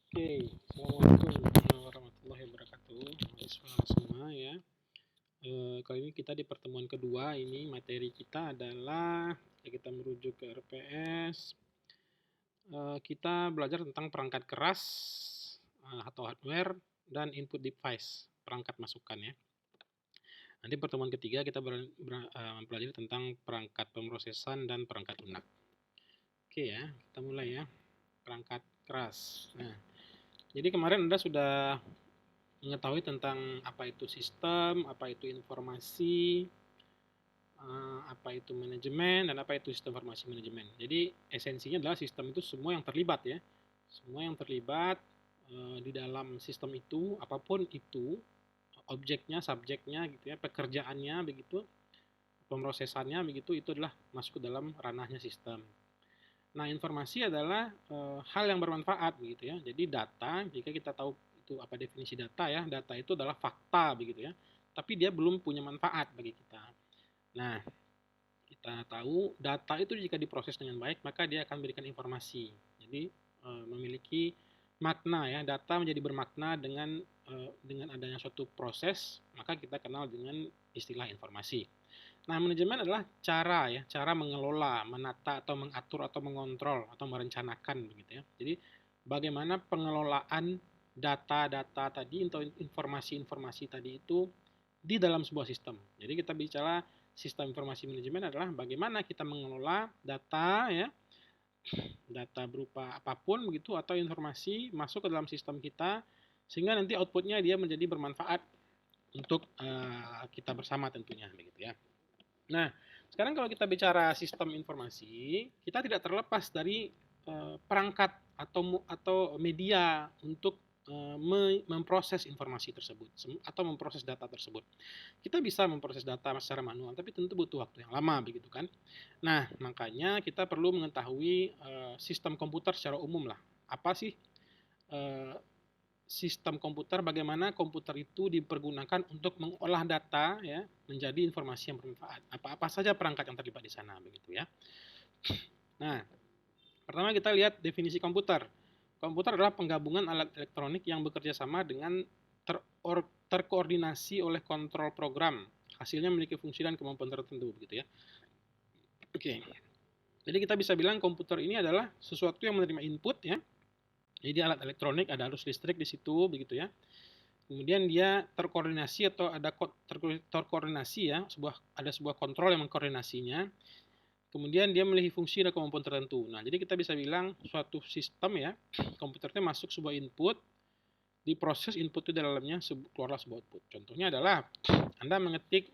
Oke, Assalamualaikum warahmatullahi wabarakatuh, mahasiswa semua ya. Kali ini kita di pertemuan kedua ini materi kita adalah kita merujuk ke RPS. Kita belajar tentang perangkat keras atau hardware dan input device, perangkat masukan ya. Nanti pertemuan ketiga kita mempelajari tentang perangkat pemrosesan dan perangkat lunak. Oke ya, kita mulai ya. Perangkat keras. Nah, jadi kemarin Anda sudah mengetahui tentang apa itu sistem, apa itu informasi, apa itu manajemen, dan apa itu sistem informasi manajemen. Jadi esensinya adalah sistem itu semua yang terlibat ya, semua yang terlibat di dalam sistem itu, apapun itu, objeknya, subjeknya gitu ya, pekerjaannya begitu, pemrosesannya begitu, itu adalah masuk ke dalam ranahnya sistem. Nah, informasi adalah hal yang bermanfaat begitu ya. Jadi data, jika kita tahu itu apa definisi data ya, data itu adalah fakta begitu ya. Tapi dia belum punya manfaat bagi kita. Nah, kita tahu data itu jika diproses dengan baik, maka dia akan memberikan informasi. Jadi memiliki makna ya, data menjadi bermakna dengan adanya suatu proses, maka kita kenal dengan istilah informasi. Nah, manajemen adalah cara ya, cara mengelola, menata atau mengatur atau mengontrol atau merencanakan begitu ya. Jadi bagaimana pengelolaan data-data tadi atau informasi-informasi tadi itu di dalam sebuah sistem. Jadi kita bicara sistem informasi manajemen adalah bagaimana kita mengelola data ya, data berupa apapun begitu atau informasi masuk ke dalam sistem kita sehingga nanti outputnya dia menjadi bermanfaat untuk kita bersama tentunya begitu ya. Nah, sekarang kalau kita bicara sistem informasi, kita tidak terlepas dari perangkat atau media untuk memproses informasi tersebut atau memproses data tersebut. Kita bisa memproses data secara manual, tapi tentu butuh waktu yang lama begitu kan. Nah, makanya kita perlu mengetahui sistem komputer secara umum lah. Apa sih eh, sistem komputer, bagaimana komputer itu dipergunakan untuk mengolah data ya menjadi informasi yang bermanfaat. Apa-apa saja perangkat yang terlibat di sana begitu ya. Nah, pertama kita lihat definisi komputer. Komputer adalah penggabungan alat elektronik yang bekerja sama dengan terkoordinasi oleh kontrol program. Hasilnya memiliki fungsi dan kemampuan tertentu begitu ya. Oke. Jadi kita bisa bilang komputer ini adalah sesuatu yang menerima input ya. Jadi alat elektronik, ada arus listrik di situ begitu ya. Kemudian dia terkoordinasi atau ada terkoordinasi ya, ada sebuah kontrol yang mengkoordinasinya. Kemudian dia memiliki fungsi dan kemampuan tertentu. Nah, jadi kita bisa bilang suatu sistem ya, komputernya masuk sebuah input, diproses input itu di dalamnya keluarlah sebuah output. Contohnya adalah Anda mengetik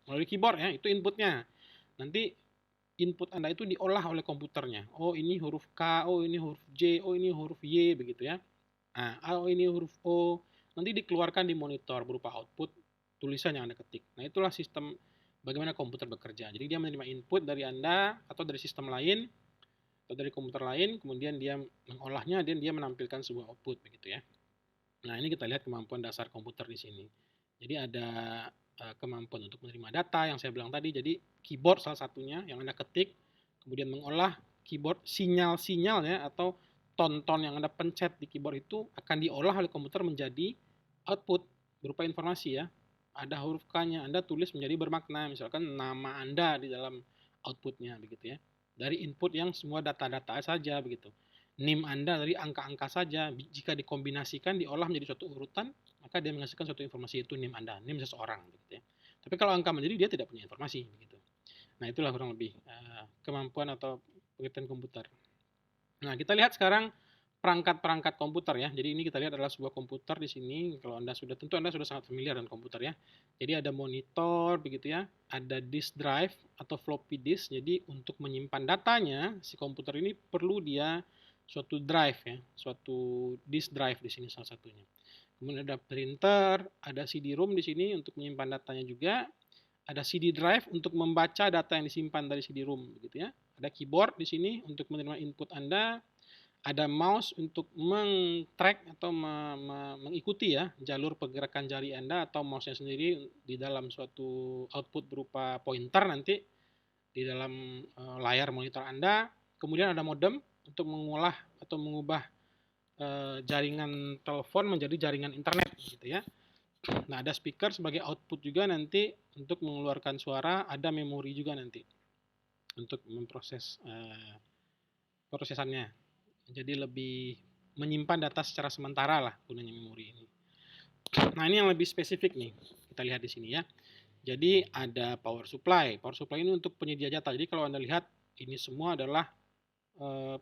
melalui keyboard ya, itu inputnya. Nanti input Anda itu diolah oleh komputernya. Oh, ini huruf K, oh ini huruf J, oh ini huruf Y begitu ya. Nah, oh ini huruf O, nanti dikeluarkan di monitor berupa output tulisan yang Anda ketik. Nah, itulah sistem bagaimana komputer bekerja. Jadi dia menerima input dari Anda atau dari sistem lain atau dari komputer lain, kemudian dia mengolahnya dan dia menampilkan sebuah output begitu ya. Nah, ini kita lihat kemampuan dasar komputer di sini. Jadi ada kemampuan untuk menerima data yang saya bilang tadi. Jadi keyboard salah satunya yang Anda ketik, kemudian mengolah keyboard sinyal-sinyal ya atau ton-ton yang Anda pencet di keyboard itu akan diolah oleh komputer menjadi output berupa informasi ya. Ada huruf K-nya, Anda tulis menjadi bermakna, misalkan nama Anda di dalam outputnya begitu ya. Dari input yang semua data-data saja begitu. NIM Anda dari angka-angka saja, jika dikombinasikan, diolah menjadi suatu urutan, maka dia menghasilkan suatu informasi, itu NIM Anda, NIM seseorang. Gitu ya. Tapi kalau angka mandiri, dia tidak punya informasi. Begitu. Nah, itulah kurang lebih kemampuan atau pengertian komputer. Nah, kita lihat sekarang perangkat-perangkat komputer ya. Jadi ini kita lihat adalah sebuah komputer di sini. Kalau Anda sudah, tentu Anda sudah sangat familiar dengan komputer ya. Jadi ada monitor begitu ya, ada disk drive atau floppy disk. Jadi untuk menyimpan datanya, si komputer ini perlu dia suatu drive ya, suatu disk drive di sini salah satunya. Kemudian ada printer, ada CD-ROM di sini untuk menyimpan datanya juga. Ada CD drive untuk membaca data yang disimpan dari CD-ROM begitu ya. Ada keyboard di sini untuk menerima input Anda, ada mouse untuk meng-track atau mengikuti ya jalur pergerakan jari Anda atau mouse-nya sendiri di dalam suatu output berupa pointer nanti di dalam layar monitor Anda. Kemudian ada modem untuk mengolah atau mengubah jaringan telepon menjadi jaringan internet gitu ya. Nah, ada speaker sebagai output juga nanti untuk mengeluarkan suara, ada memori juga nanti untuk memproses prosesannya. Jadi lebih menyimpan data secara sementara lah gunanya memori ini. Nah, ini yang lebih spesifik nih. Kita lihat di sini ya. Jadi ada power supply. Power supply ini untuk penyedia data. Jadi kalau Anda lihat ini semua adalah eh,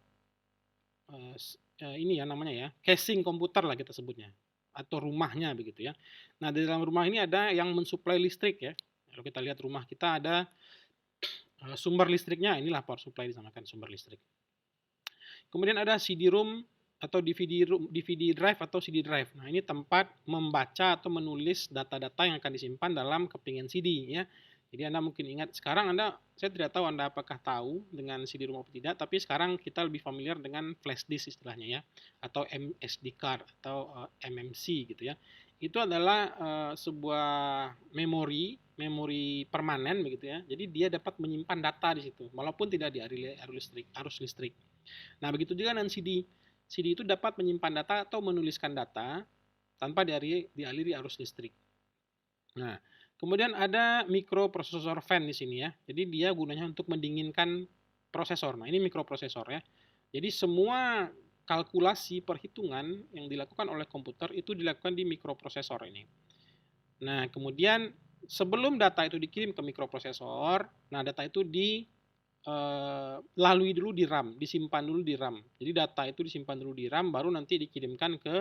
ini ya namanya ya, casing komputer lah kita sebutnya, atau rumahnya begitu ya. Nah, di dalam rumah ini ada yang mensuplai listrik ya. Kalau kita lihat rumah kita ada sumber listriknya, inilah power supply disamakan sumber listrik. Kemudian ada CD-ROM atau DVD drive atau CD drive. Nah, ini tempat membaca atau menulis data-data yang akan disimpan dalam kepingan CD ya. Jadi Anda mungkin ingat, sekarang saya tidak tahu Anda apakah tahu dengan CD-ROM atau tidak, tapi sekarang kita lebih familiar dengan flash disk istilahnya ya, atau SD card atau MMC gitu ya. Itu adalah sebuah memori permanen begitu ya. Jadi dia dapat menyimpan data di situ walaupun tidak di arus listrik. Nah, begitu juga dengan CD. CD itu dapat menyimpan data atau menuliskan data tanpa dialiri arus listrik. Nah, kemudian ada mikroprosesor fan di sini ya. Jadi dia gunanya untuk mendinginkan prosesor. Nah, ini mikroprosesor ya. Jadi semua kalkulasi perhitungan yang dilakukan oleh komputer itu dilakukan di mikroprosesor ini. Nah, kemudian sebelum data itu dikirim ke mikroprosesor, nah data itu lalui dulu di RAM, disimpan dulu di RAM. Jadi data itu disimpan dulu di RAM, baru nanti dikirimkan ke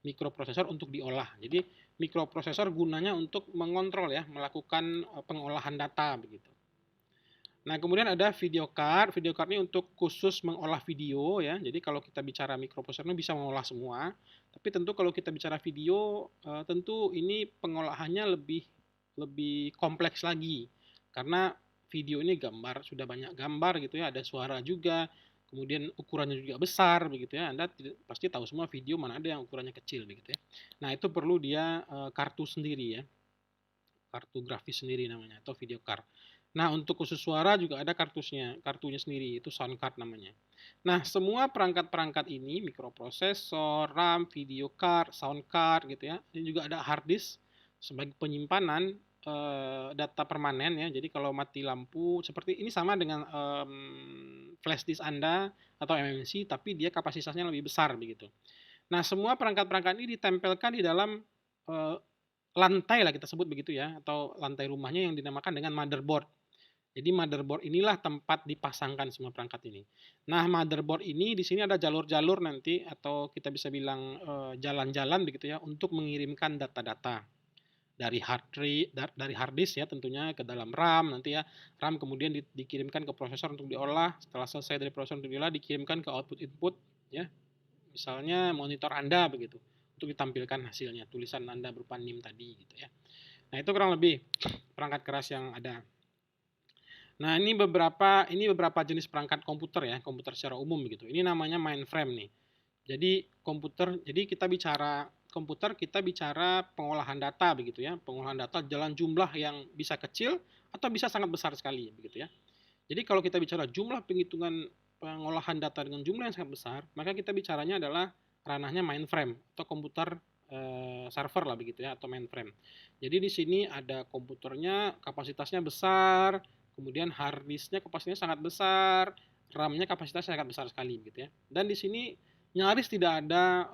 mikroprosesor untuk diolah. Jadi mikroprosesor gunanya untuk mengontrol ya, melakukan pengolahan data begitu. Nah, kemudian ada video card. Video card ini untuk khusus mengolah video ya. Jadi kalau kita bicara mikroprosesor ini bisa mengolah semua. Tapi tentu kalau kita bicara video, tentu ini pengolahannya lebih kompleks lagi. Karena video ini sudah banyak gambar gitu ya, ada suara juga, kemudian ukurannya juga besar begitu ya. Anda pasti tahu semua video mana ada yang ukurannya kecil begitu ya. Nah, itu perlu dia kartu sendiri ya. Kartu grafis sendiri namanya atau video card. Nah, untuk khusus suara juga ada kartunya sendiri, itu sound card namanya. Nah, semua perangkat-perangkat ini, mikroprosesor, RAM, video card, sound card gitu ya. Ini juga ada hard disk sebagai penyimpanan data permanen ya. Jadi kalau mati lampu seperti ini sama dengan flash disk Anda atau MMC, tapi dia kapasitasnya lebih besar begitu. Nah, semua perangkat-perangkat ini ditempelkan di dalam lantai lah kita sebut begitu ya, atau lantai rumahnya yang dinamakan dengan motherboard. Jadi motherboard inilah tempat dipasangkan semua perangkat ini. Nah, motherboard ini di sini ada jalur-jalur nanti atau kita bisa bilang jalan-jalan begitu ya untuk mengirimkan data-data dari hard disk ya tentunya ke dalam RAM nanti ya. RAM kemudian dikirimkan ke prosesor untuk diolah. Setelah selesai dari prosesor untuk diolah dikirimkan ke output input ya. Misalnya monitor Anda begitu untuk ditampilkan hasilnya, tulisan Anda berupa NIM tadi gitu ya. Nah, itu kurang lebih perangkat keras yang ada. Nah, ini beberapa jenis perangkat komputer ya, komputer secara umum begitu. Ini namanya mainframe nih. Jadi kita bicara komputer, kita bicara pengolahan data begitu ya. Pengolahan data dalam jumlah yang bisa kecil atau bisa sangat besar sekali begitu ya. Jadi kalau kita bicara jumlah penghitungan pengolahan data dengan jumlah yang sangat besar, maka kita bicaranya adalah ranahnya mainframe atau komputer server lah begitu ya, atau mainframe. Jadi di sini ada komputernya kapasitasnya besar, kemudian hard disknya kapasitasnya sangat besar, RAM-nya kapasitasnya sangat besar sekali gitu ya. Dan di sini nyaris tidak ada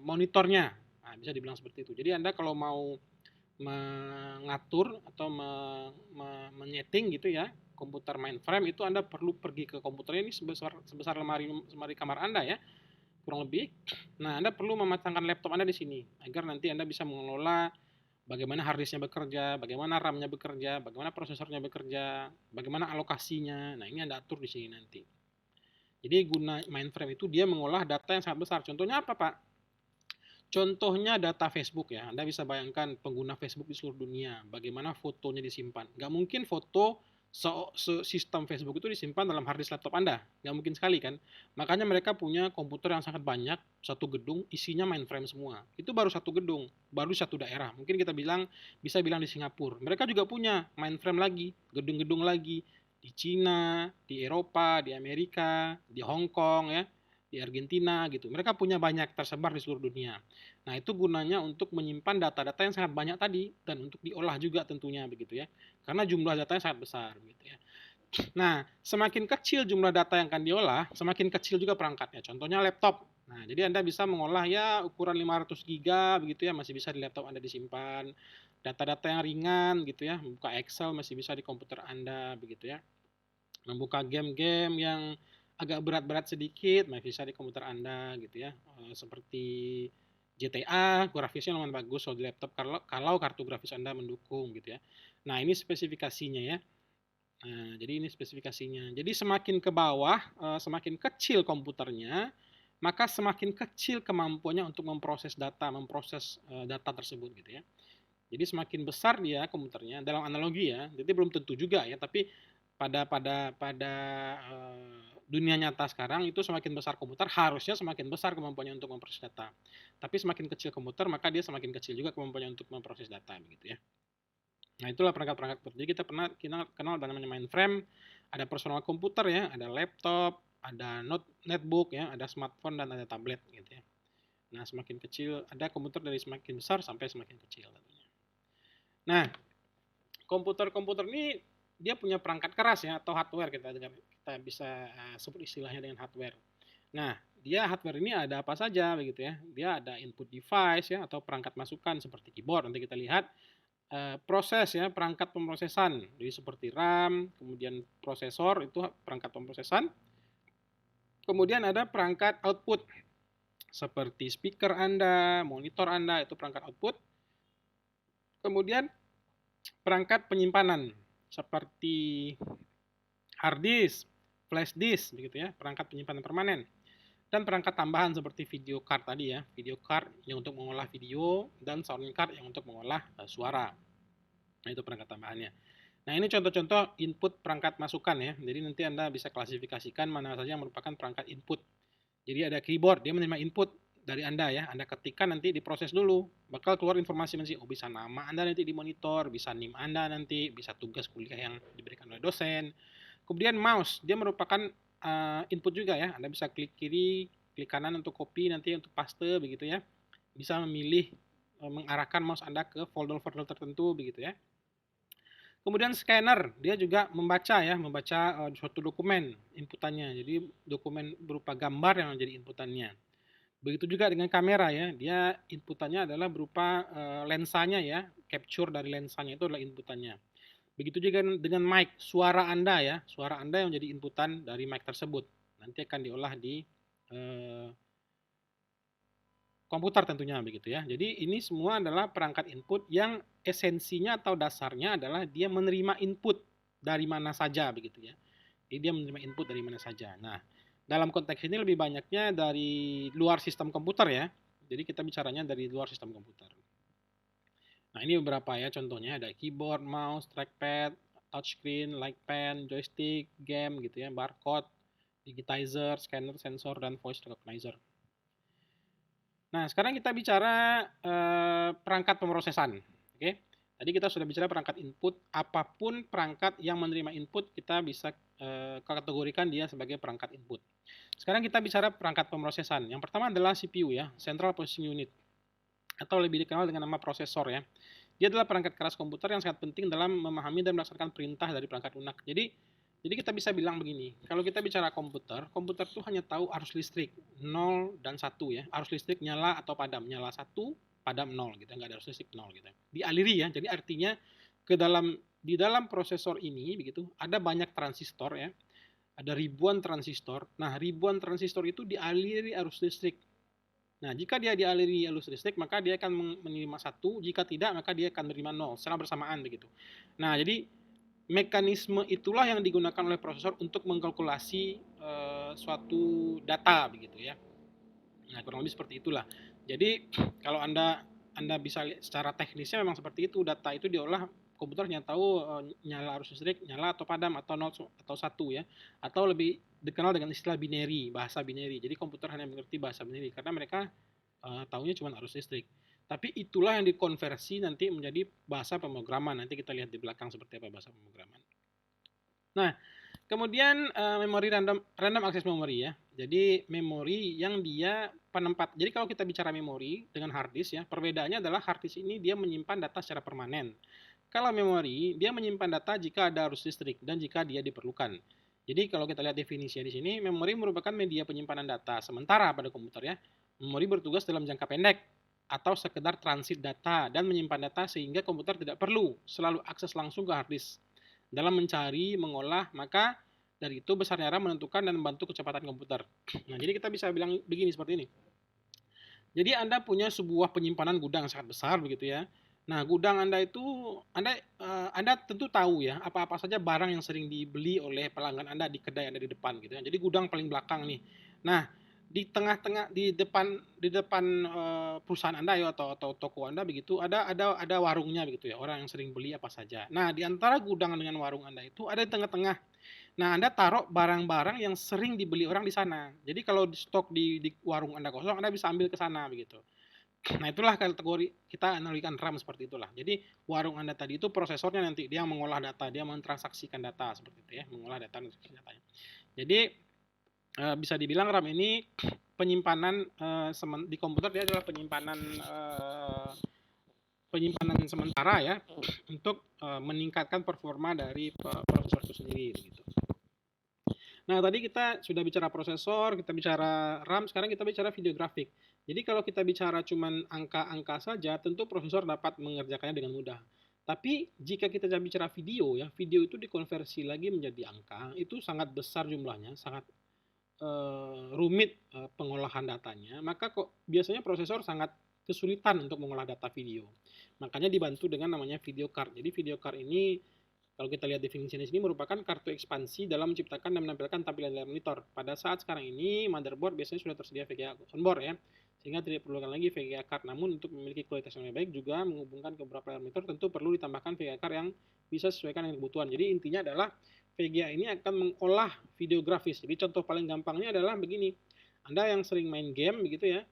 monitornya. Nah, bisa dibilang seperti itu. Jadi Anda kalau mau mengatur atau menyeting gitu ya komputer mainframe itu Anda perlu pergi ke komputernya ini sebesar lemari kamar Anda ya kurang lebih. Nah, Anda perlu memasangkan laptop Anda di sini agar nanti Anda bisa mengelola bagaimana hard disknya bekerja, bagaimana RAM-nya bekerja, bagaimana prosesornya bekerja, bagaimana alokasinya. Nah, ini Anda atur di sini nanti. Jadi guna mainframe itu dia mengolah data yang sangat besar. Contohnya apa, Pak? Contohnya data Facebook ya. Anda bisa bayangkan pengguna Facebook di seluruh dunia, bagaimana fotonya disimpan. Nggak mungkin foto sistem Facebook itu disimpan dalam hard disk laptop Anda. Nggak mungkin sekali kan. Makanya mereka punya komputer yang sangat banyak, satu gedung isinya mainframe semua. Itu baru satu gedung, baru satu daerah. Mungkin kita bisa bilang di Singapura. Mereka juga punya mainframe lagi, gedung-gedung lagi. Di Cina, di Eropa, di Amerika, di Hong Kong ya, di di Argentina gitu. Mereka punya banyak tersebar di seluruh dunia. Nah, itu gunanya untuk menyimpan data-data yang sangat banyak tadi dan untuk diolah juga tentunya begitu ya. Karena jumlah datanya sangat besar gitu ya. Nah, semakin kecil jumlah data yang akan diolah, semakin kecil juga perangkatnya. Contohnya laptop. Nah, jadi Anda bisa mengolah ya ukuran 500 giga begitu ya, masih bisa di laptop Anda disimpan. Data-data yang ringan gitu ya, buka Excel masih bisa di komputer Anda begitu ya. Membuka game-game yang agak berat-berat sedikit masih bisa di komputer Anda gitu ya. Seperti GTA, grafisnya lumayan bagus kalau di laptop kalau kartu grafis Anda mendukung gitu ya. Nah, ini spesifikasinya ya. Nah, jadi ini spesifikasinya. Jadi semakin ke bawah, semakin kecil komputernya, maka semakin kecil kemampuannya untuk memproses data tersebut gitu ya. Jadi semakin besar dia komputernya dalam analogi ya. Jadi belum tentu juga ya, tapi pada dunia nyata sekarang itu semakin besar komputer harusnya semakin besar kemampuannya untuk memproses data. Tapi semakin kecil komputer maka dia semakin kecil juga kemampuannya untuk memproses data begitu ya. Nah, itulah perangkat-perangkat komputer. Jadi kita kenal namanya mainframe, ada personal komputer ya, ada laptop, ada netbook ya, ada smartphone dan ada tablet gitu ya. Nah, semakin kecil ada komputer dari semakin besar sampai semakin kecil tentunya. Nah, komputer-komputer ini dia punya perangkat keras ya atau hardware kita bisa sebut istilahnya dengan hardware. Nah, dia hardware ini ada apa saja begitu ya. Dia ada input device ya atau perangkat masukan seperti keyboard. Nanti kita lihat proses ya, perangkat pemrosesan. Jadi seperti RAM, kemudian prosesor itu perangkat pemrosesan. Kemudian ada perangkat output seperti speaker Anda, monitor Anda itu perangkat output. Kemudian perangkat penyimpanan seperti hard disk, flash disk begitu ya, perangkat penyimpanan permanen. Dan perangkat tambahan seperti video card tadi ya, video card yang untuk mengolah video dan sound card yang untuk mengolah suara. Nah, itu perangkat tambahannya. Nah, ini contoh-contoh input perangkat masukan ya. Jadi nanti Anda bisa klasifikasikan mana saja yang merupakan perangkat input. Jadi ada keyboard, dia menerima input dari Anda ya. Anda ketikkan nanti diproses dulu. Bakal keluar informasi oh bisa nama Anda nanti di monitor, bisa NIM Anda nanti, bisa tugas kuliah yang diberikan oleh dosen. Kemudian mouse, dia merupakan input juga ya. Anda bisa klik kiri, klik kanan untuk copy nanti untuk paste begitu ya. Bisa memilih mengarahkan mouse Anda ke folder-folder tertentu begitu ya. Kemudian scanner, dia juga membaca suatu dokumen inputannya. Jadi dokumen berupa gambar yang menjadi inputannya. Begitu juga dengan kamera ya, dia inputannya adalah berupa lensanya ya, capture dari lensanya itu adalah inputannya. Begitu juga dengan mic, suara Anda ya, suara Anda yang menjadi inputan dari mic tersebut. Nanti akan diolah di komputer tentunya begitu ya. Jadi ini semua adalah perangkat input yang esensinya atau dasarnya adalah dia menerima input dari mana saja begitu ya. Jadi dia menerima input dari mana saja. Nah, dalam konteks ini lebih banyaknya dari luar sistem komputer ya. Jadi kita bicaranya dari luar sistem komputer. Nah, ini beberapa ya contohnya, ada keyboard, mouse, trackpad, touchscreen, light pen, joystick, game gitu ya, barcode, digitizer, scanner, sensor, dan voice recognizer. Nah, sekarang kita bicara perangkat pemrosesan. Oke. Tadi kita sudah bicara perangkat input, apapun perangkat yang menerima input kita bisa kategorikan dia sebagai perangkat input. Sekarang kita bicara perangkat pemrosesan. Yang pertama adalah CPU ya, Central Processing Unit, atau lebih dikenal dengan nama prosesor ya. Dia adalah perangkat keras komputer yang sangat penting dalam memahami dan melaksanakan perintah dari perangkat lunak. Jadi kita bisa bilang begini, kalau kita bicara komputer tuh hanya tahu arus listrik 0 dan 1 ya. Arus listrik nyala atau padam, nyala 1, padam 0 gitu, nggak ada arus listrik 0 gitu. Dialiri ya. Jadi artinya di dalam prosesor ini begitu ada banyak transistor ya. Ada ribuan transistor. Nah, ribuan transistor itu dialiri arus listrik. Nah, jika dia dialiri arus listrik, maka dia akan menerima 1, jika tidak, maka dia akan menerima 0 secara bersamaan begitu. Nah, jadi mekanisme itulah yang digunakan oleh prosesor untuk mengkalkulasi suatu data begitu ya. Nah, kurang lebih seperti itulah. Jadi kalau Anda bisa lihat secara teknisnya memang seperti itu, data itu diolah komputer hanya tahu nyala arus listrik, nyala atau padam atau 0 atau 1 ya. Atau lebih dikenal dengan istilah binary, bahasa binary. Jadi komputer hanya mengerti bahasa binary karena mereka tahunya cuma arus listrik. Tapi itulah yang dikonversi nanti menjadi bahasa pemrograman. Nanti kita lihat di belakang seperti apa bahasa pemrograman. Nah, Kemudian memori random access memory ya. Jadi memori yang dia penempat. Jadi kalau kita bicara memori dengan hard disk ya, perbedaannya adalah hard disk ini dia menyimpan data secara permanen. Kalau memori dia menyimpan data jika ada arus listrik dan jika dia diperlukan. Jadi kalau kita lihat definisinya di sini, memori merupakan media penyimpanan data. Sementara pada komputer ya, memori bertugas dalam jangka pendek atau sekedar transit data dan menyimpan data sehingga komputer tidak perlu selalu akses langsung ke hard disk dalam mencari, mengolah, maka dari itu besarnya RAM menentukan dan membantu kecepatan komputer. Nah, jadi kita bisa bilang begini seperti ini. Jadi Anda punya sebuah penyimpanan gudang sangat besar begitu ya. Nah, gudang Anda itu Anda tentu tahu ya apa-apa saja barang yang sering dibeli oleh pelanggan Anda di kedai Anda di depan gitu ya. Jadi gudang paling belakang nih. Nah, di tengah-tengah di depan perusahaan Anda ya atau toko Anda begitu ada warungnya begitu ya. Orang yang sering beli apa saja. Nah, di antara gudang dengan warung Anda itu ada di tengah-tengah. Nah, Anda taruh barang-barang yang sering dibeli orang di sana. Jadi kalau di stok di warung Anda kosong, Anda bisa ambil ke sana begitu. Nah, itulah kategori kita analogikan RAM seperti itulah. Jadi warung Anda tadi itu prosesornya nanti dia mengolah data, dia mentransaksikan data seperti itu ya, mengolah data dan datanya. Jadi bisa dibilang RAM ini penyimpanan di komputer dia adalah penyimpanan sementara ya untuk meningkatkan performa dari prosesor itu sendiri gitu. Nah, tadi kita sudah bicara prosesor, kita bicara RAM, sekarang kita bicara video grafik. Jadi kalau kita bicara cuman angka-angka saja, tentu prosesor dapat mengerjakannya dengan mudah. Tapi jika kita bicara video ya, video itu dikonversi lagi menjadi angka, itu sangat besar jumlahnya, sangat rumit pengolahan datanya, maka kok biasanya prosesor sangat kesulitan untuk mengolah data video. Makanya dibantu dengan namanya video card. Jadi video card ini kalau kita lihat definisinya di sini merupakan kartu ekspansi dalam menciptakan dan menampilkan tampilan layar monitor. Pada saat sekarang ini motherboard biasanya sudah tersedia VGA onboard ya, sehingga tidak diperlukan lagi VGA card. Namun untuk memiliki kualitas yang lebih baik juga menghubungkan ke beberapa layar monitor tentu perlu ditambahkan VGA card yang bisa sesuaikan dengan kebutuhan. Jadi intinya adalah VGA ini akan mengolah video grafis. Jadi contoh paling gampangnya adalah begini. Anda yang sering main game begitu ya,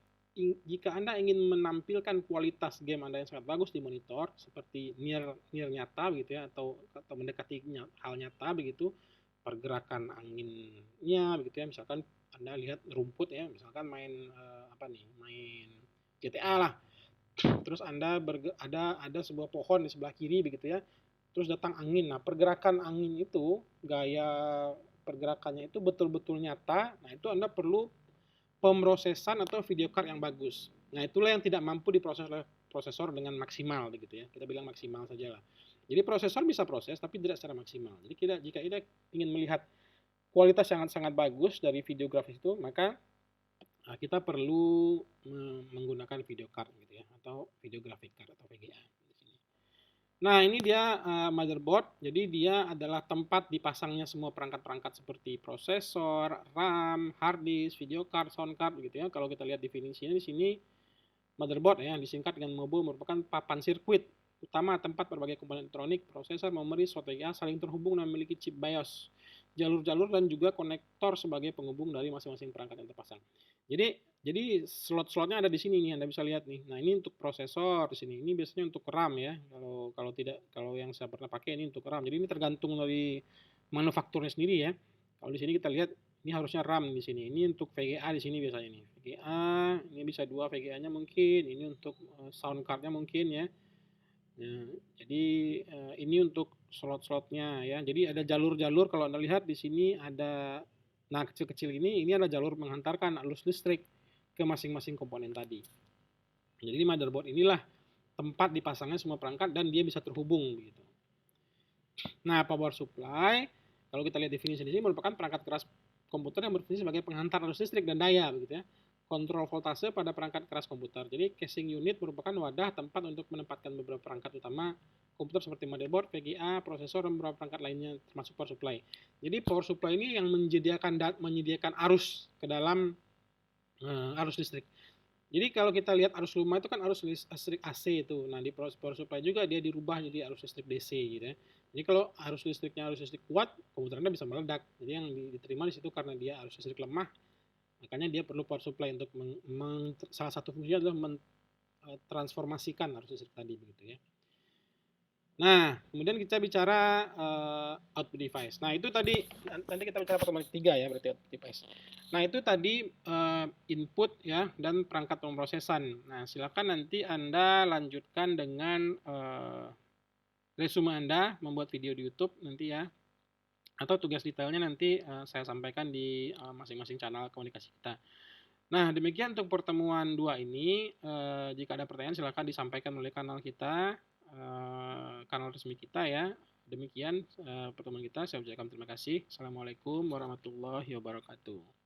jika Anda ingin menampilkan kualitas game Anda yang sangat bagus di monitor seperti near nyata gitu ya atau mendekati hal nyata begitu, pergerakan anginnya begitu ya, misalkan Anda lihat rumput ya, misalkan main main GTA lah. Terus Anda ada sebuah pohon di sebelah kiri begitu ya. Terus datang angin. Nah, pergerakan angin itu gaya pergerakannya itu betul-betul nyata. Nah, itu Anda perlu pemrosesan atau video card yang bagus. Nah, itulah yang tidak mampu diproses oleh prosesor dengan maksimal begitu ya. Kita bilang maksimal saja lah. Jadi prosesor bisa proses tapi tidak secara maksimal. Jadi jika kita ingin melihat kualitas sangat-sangat bagus dari video grafis itu, maka kita perlu menggunakan video card gitu ya atau video graphic card atau VGA. Nah, ini dia motherboard. Jadi dia adalah tempat dipasangnya semua perangkat-perangkat seperti prosesor, RAM, hard disk, video card, sound card gitu ya. Kalau kita lihat definisinya di sini motherboard ya, disingkat dengan MOBO merupakan papan sirkuit utama tempat berbagai komponen elektronik, prosesor, memori, slot VGA saling terhubung dan memiliki chip BIOS, jalur-jalur dan juga konektor sebagai penghubung dari masing-masing perangkat yang terpasang. Jadi slot-slotnya ada di sini nih, Anda bisa lihat nih. Nah, ini untuk prosesor di sini. Ini biasanya untuk RAM ya. Kalau yang saya pernah pakai ini untuk RAM. Jadi ini tergantung dari manufakturnya sendiri ya. Kalau di sini kita lihat ini harusnya RAM di sini. Ini untuk VGA di sini biasanya nih. VGA, ini bisa dua VGA-nya mungkin. Ini untuk sound card-nya mungkin ya. Nah, jadi ini untuk slot-slotnya ya. Jadi ada jalur-jalur kalau Anda lihat di sini ada, nah kecil-kecil ini adalah jalur menghantarkan arus listrik ke masing-masing komponen tadi. Jadi motherboard inilah tempat dipasangnya semua perangkat dan dia bisa terhubung begitu. Nah, power supply kalau kita lihat definisi di sini merupakan perangkat keras komputer yang berfungsi sebagai penghantar arus listrik dan daya begitu ya. Kontrol voltase pada perangkat keras komputer. Jadi casing unit merupakan wadah tempat untuk menempatkan beberapa perangkat utama komputer seperti motherboard, VGA, prosesor, dan beberapa perangkat lainnya termasuk power supply. Jadi power supply ini yang menyediakan arus ke dalam arus listrik. Jadi kalau kita lihat arus rumah itu kan arus listrik AC itu. Nah, di power supply juga dia dirubah jadi arus listrik DC gitu ya. Jadi kalau arus listriknya arus listrik kuat, komputer Anda bisa meledak. Jadi yang diterima di situ karena dia arus listrik lemah, makanya dia perlu power supply untuk salah satu fungsinya adalah mentransformasikan arus listrik tadi begitu ya. Nah, kemudian kita bicara output device. Nah, itu tadi nanti kita bicara pertemuan ketiga ya, berarti output device. Nah, itu tadi input ya dan perangkat pemrosesan. Nah, silakan nanti Anda lanjutkan dengan resume Anda membuat video di YouTube nanti ya. Atau tugas detailnya nanti saya sampaikan di masing-masing channel komunikasi kita. Nah, demikian untuk pertemuan 2 ini. Jika ada pertanyaan silakan disampaikan melalui kanal kita, kanal resmi kita ya. Demikian pertemuan kita. Saya ucapkan terima kasih. Assalamualaikum warahmatullahi wabarakatuh.